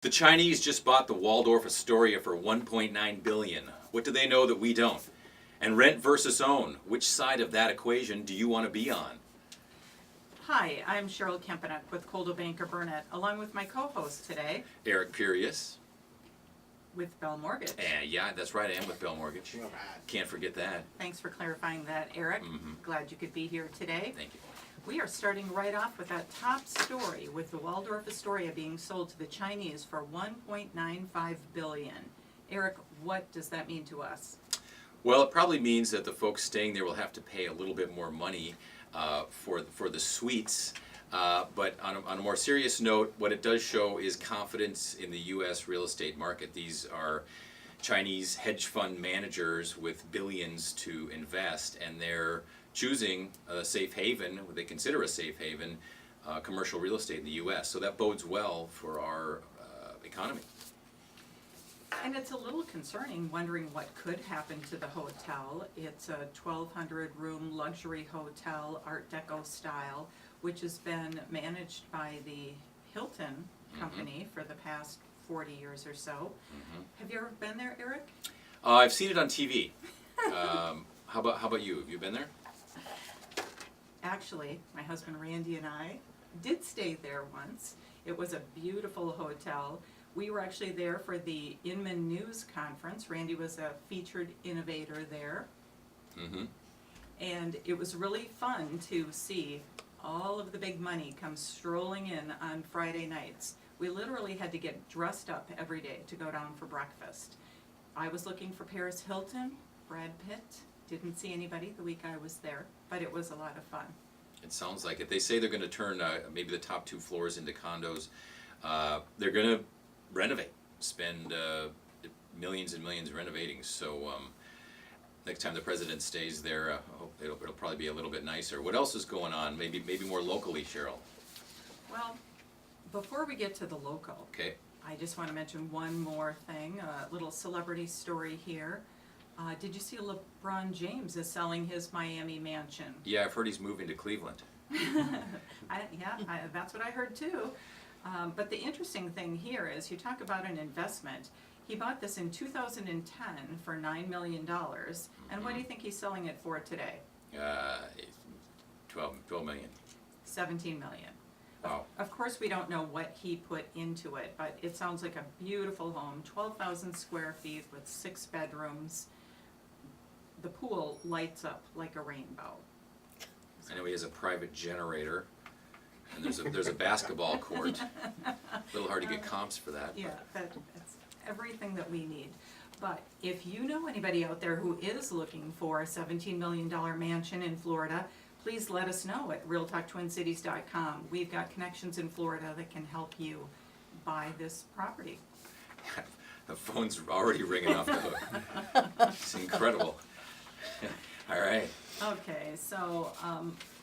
The Chinese just bought the Waldorf Astoria for $1.9 billion. What do they know that we don't? And rent versus own, which side of that equation do you want to be on? Hi, I'm Cheryl Kempenich with Coldwell Banker Burnet, along with my co-host today Eric Pirius. with Bell Mortgage. Yeah, that's right, I am with Bell Mortgage. Can't forget that. Thanks for clarifying that, Eric. Glad you could be here today. Thank you. We are starting right off with that top story with the Waldorf Astoria being sold to the Chinese for $1.95 billion. Eric, what does that mean to us? Well, it probably means that the folks staying there will have to pay a little bit more money for the suites. But on a more serious note, what it does show is confidence in the U.S. real estate market. These are Chinese hedge fund managers with billions to invest, and they're choosing a safe haven, what they consider a safe haven, commercial real estate in the U.S. So that bodes well for our economy. And it's a little concerning, wondering what could happen to the hotel. It's a 1,200 room luxury hotel, Art Deco style, which has been managed by the Hilton company for the past 40 years or so. Have you ever been there, Eric? I've seen it on TV. How about you? Have you been there? Actually, my husband Randy and I did stay there once. It was a beautiful hotel. We were actually there for the Inman News Conference. Randy was a featured innovator there. And it was really fun to see all of the big money come strolling in on Friday nights. We literally had to get dressed up every day to go down for breakfast. I was looking for Paris Hilton, Brad Pitt. Didn't see anybody the week I was there, but it was a lot of fun. It sounds like it. They say they're going to turn maybe the top 2 floors into condos. They're going to renovate, spend millions and millions renovating. So next time the president stays there, I hope it'll probably be a little bit nicer. What else is going on? Maybe more locally, Cheryl. Well, before we get to the local, Okay. I just want to mention one more thing, a little celebrity story here. Did you see LeBron James is selling his Miami mansion? Yeah, I've heard he's moving to Cleveland. That's what I heard too. But the interesting thing here is you talk about an investment. He bought this in 2010 for $9 million. And what do you think he's selling it for today? 12 million. 17 million. Wow. Of course, we don't know what he put into it, but it sounds like a beautiful home, 12,000 square feet with 6 bedrooms. The pool lights up like a rainbow. I know he has a private generator, and there's a basketball court. A little hard to get comps for that. Yeah, that's everything that we need. But if you know anybody out there who is looking for a $17 million mansion in Florida, please let us know at realtalktwincities.com. We've got connections in Florida that can help you buy this property. The phone's already ringing off the hook. It's incredible. All right. Okay, so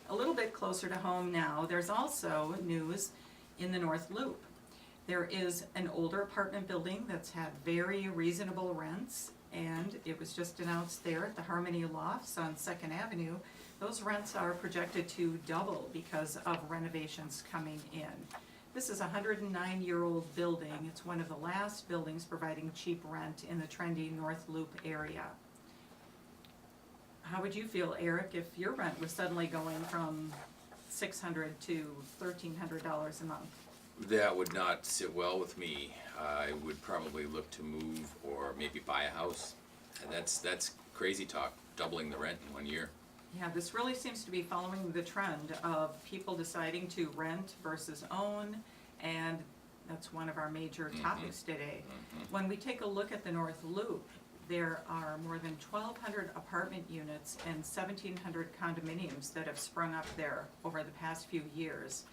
a little bit closer to home now, there's also news in the North Loop. There is an older apartment building that's had very reasonable rents, and it was just announced there at the Harmony Lofts on 2nd Avenue. Those rents are projected to double because of renovations coming in. This is a 109-year-old building. It's one of the last buildings providing cheap rent in the trendy North Loop area. How would you feel, Eric, if your rent was suddenly going from $600 to $1,300 a month? That would not sit well with me. I would probably look to move or maybe buy a house. And that's crazy talk, doubling the rent in 1 year. Yeah, this really seems to be following the trend of people deciding to rent versus own, and that's one of our major topics today. When we take a look at the North Loop, there are more than 1,200 apartment units and 1,700 condominiums that have sprung up there over the past few years.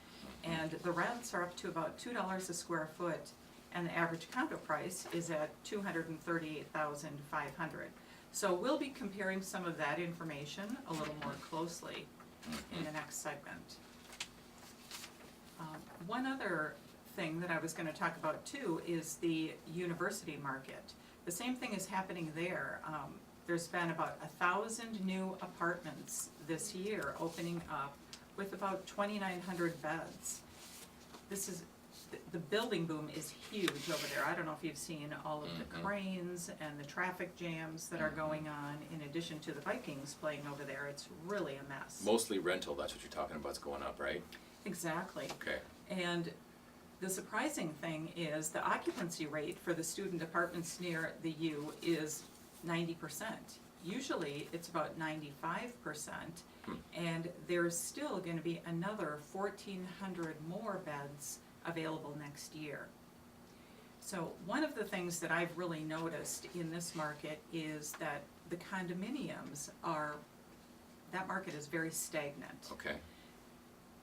And the rents are up to about $2 a square foot, and the average condo price is at $238,500. So we'll be comparing some of that information a little more closely in the next segment. One other thing that I was going to talk about too is the university market. The same thing is happening there. There's been about 1,000 new apartments this year opening up with about 2,900 beds. This is the building boom is huge over there. I don't know if you've seen all of the cranes and the traffic jams that are going on in addition to the Vikings playing over there. It's really a mess. Mostly rental, that's what you're talking about, it's going up, right? Exactly. Okay. And the surprising thing is the occupancy rate for the student apartments near the U is 90%. Usually it's about 95%, and there's still going to be another 1,400 more beds available next year. So one of the things that I've really noticed in this market is that the condominiums that market is very stagnant. Okay.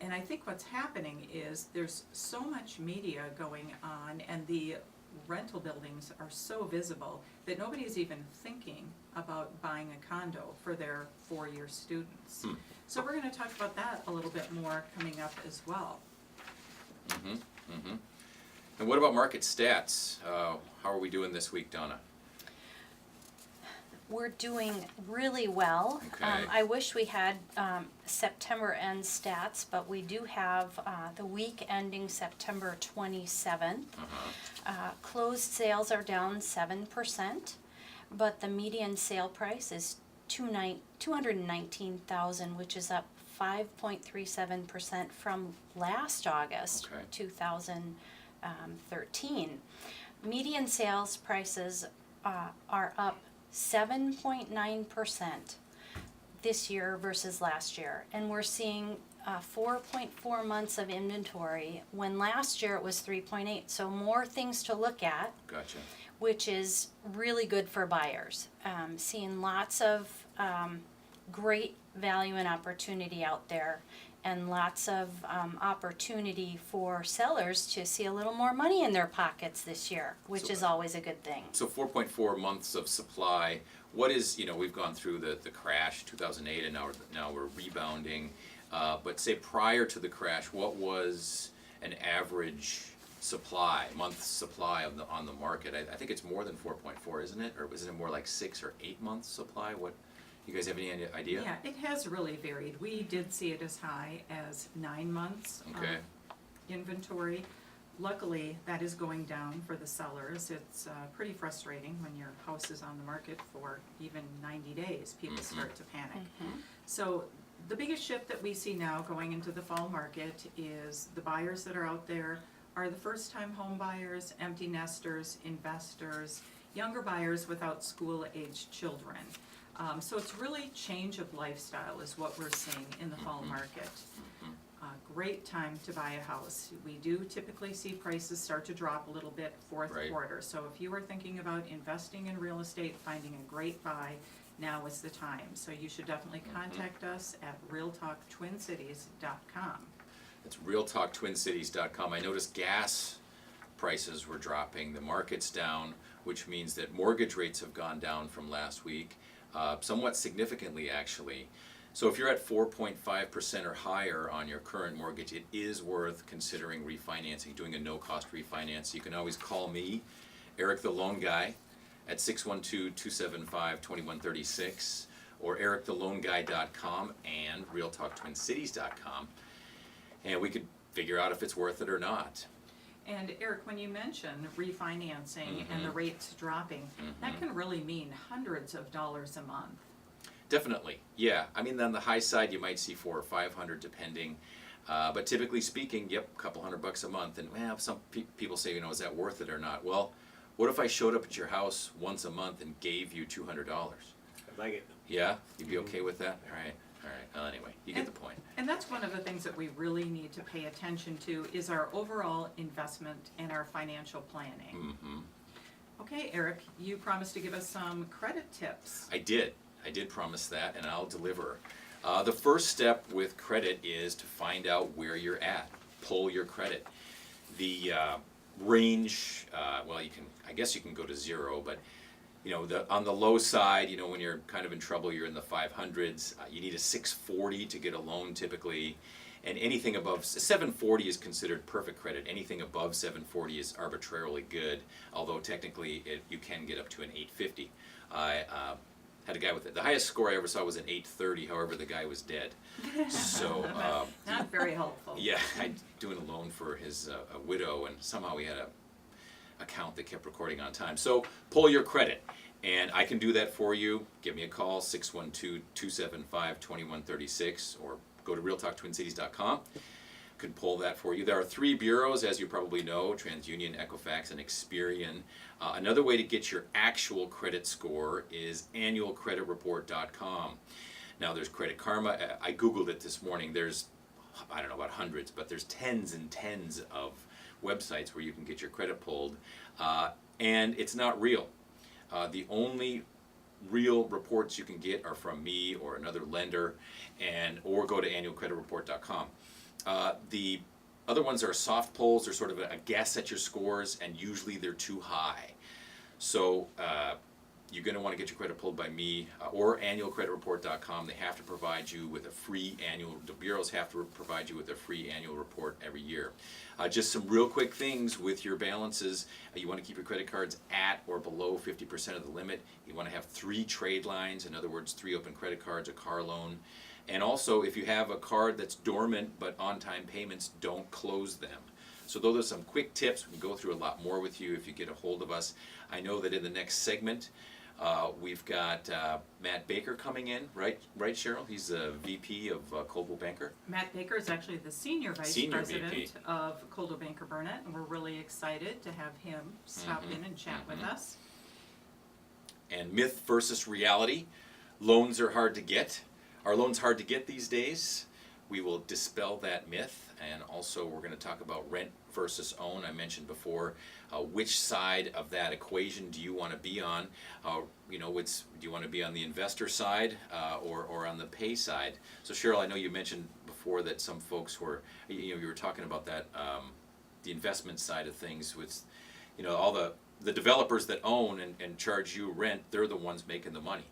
And I think what's happening is there's so much media going on, and the rental buildings are so visible that nobody's even thinking about buying a condo for their four-year students. So we're going to talk about that a little bit more coming up as well. And what about market stats? How are we doing this week, Donna? We're doing really well. Okay. I wish we had September end stats, but we do have the week ending September 27th. Closed sales are down 7%, but the median sale price is $219,000, which is up 5.37% from last August, Okay. 2013. Median sales prices are up 7.9% this year versus last year, and we're seeing 4.4 months of inventory when last year it was 3.8. So more things to look at, Gotcha. which is really good for buyers. Seeing lots of great value and opportunity out there, and lots of opportunity for sellers to see a little more money in their pockets this year, which is always a good thing. So 4.4 months of supply. What is, we've gone through the crash, 2008, and now we're rebounding. But say prior to the crash, what was an average month supply on the market? I think it's more than 4.4, isn't it? Or isn't it more like 6 or 8 months supply? What, you guys have any idea? Yeah, it has really varied. We did see it as high as 9 months Okay. of inventory. Luckily, that is going down for the sellers. It's pretty frustrating when your house is on the market for even 90 days. People start to panic. So the biggest shift that we see now going into the fall market is the buyers that are out there are the first-time home buyers, empty nesters, investors, younger buyers without school-aged children. So it's really change of lifestyle is what we're seeing in the fall market. Great time to buy a house. We do typically see prices start to drop a little bit fourth Right. quarter. So if you are thinking about investing in real estate, finding a great buy, now is the time. So you should definitely contact us at realtalktwincities.com. It's realtalktwincities.com. I noticed gas prices were dropping. The market's down, which means that mortgage rates have gone down from last week, somewhat significantly actually. So if you're at 4.5% or higher on your current mortgage, it is worth considering refinancing, doing a no-cost refinance. You can always call me, Eric the Loan Guy, at 612-275-2136, or erictheloanguy.com and realtalktwincities.com, and we could figure out if it's worth it or not. And Eric, when you mention refinancing and the rates dropping, that can really mean hundreds of dollars a month. Definitely, yeah. I mean, on the high side, you might see $400 or $500 depending, but typically speaking, yep, a couple $100 a month. And well, some people say, is that worth it or not? Well, what if I showed up at your house once a month and gave you $200? I like it. Yeah, you'd be okay with that? All right. Well, anyway, you get the point. And that's one of the things that we really need to pay attention to is our overall investment and our financial planning. Okay, Eric, you promised to give us some credit tips. I did promise that, and I'll deliver. The first step with credit is to find out where you're at. Pull your credit. The range, well, I guess you can go to 0, but on the low side, when you're kind of in trouble, you're in the 500s. You need a 640 to get a loan typically, and anything above 740 is considered perfect credit. Anything above 740 is arbitrarily good, although technically you can get up to an 850. had a guy with it. The highest score I ever saw was an 830. However, the guy was dead. So Not very helpful. yeah, I doing a loan for his a widow, and somehow he had a account that kept recording on time. So pull your credit, and I can do that for you. Give me a call, 612-275-2136, or go to realtalktwincities.com. Could pull that for you. There are 3 bureaus, as you probably know: TransUnion, Equifax, and Experian. Another way to get your actual credit score is annualcreditreport.com. Now, there's Credit Karma. I Googled it this morning. There's, I don't know about hundreds, but there's tens and tens of websites where you can get your credit pulled, and it's not real. The only real reports you can get are from me or another lender, or go to annualcreditreport.com. The other ones are soft pulls. They're sort of a guess at your scores, and usually they're too high. So you're going to want to get your credit pulled by me or annualcreditreport.com. They have to provide you with a free the bureaus have to provide you with a free annual report every year. Just some real quick things with your balances. You want to keep your credit cards at or below 50% of the limit. You want to have 3 trade lines, in other words, 3 open credit cards, a car loan. And also, if you have a card that's dormant but on-time payments, don't close them. So those are some quick tips. We can go through a lot more with you if you get a hold of us. I know that in the next segment, we've got Matt Baker coming in, right, Cheryl? He's a VP of Coldwell Banker. Matt Baker is actually the Senior Vice President of Coldwell Banker Burnet, and we're really excited to have him stop in and chat with us. And myth versus reality. Loans are hard to get. Are loans hard to get these days? We will dispel that myth, and also we're going to talk about rent versus own. I mentioned before, which side of that equation do you want to be on? Do you want to be on the investor side or on the pay side? So Cheryl, I know you mentioned before that some folks were, you were talking about that, the investment side of things with, all the developers that own and charge you rent, they're the ones making the money.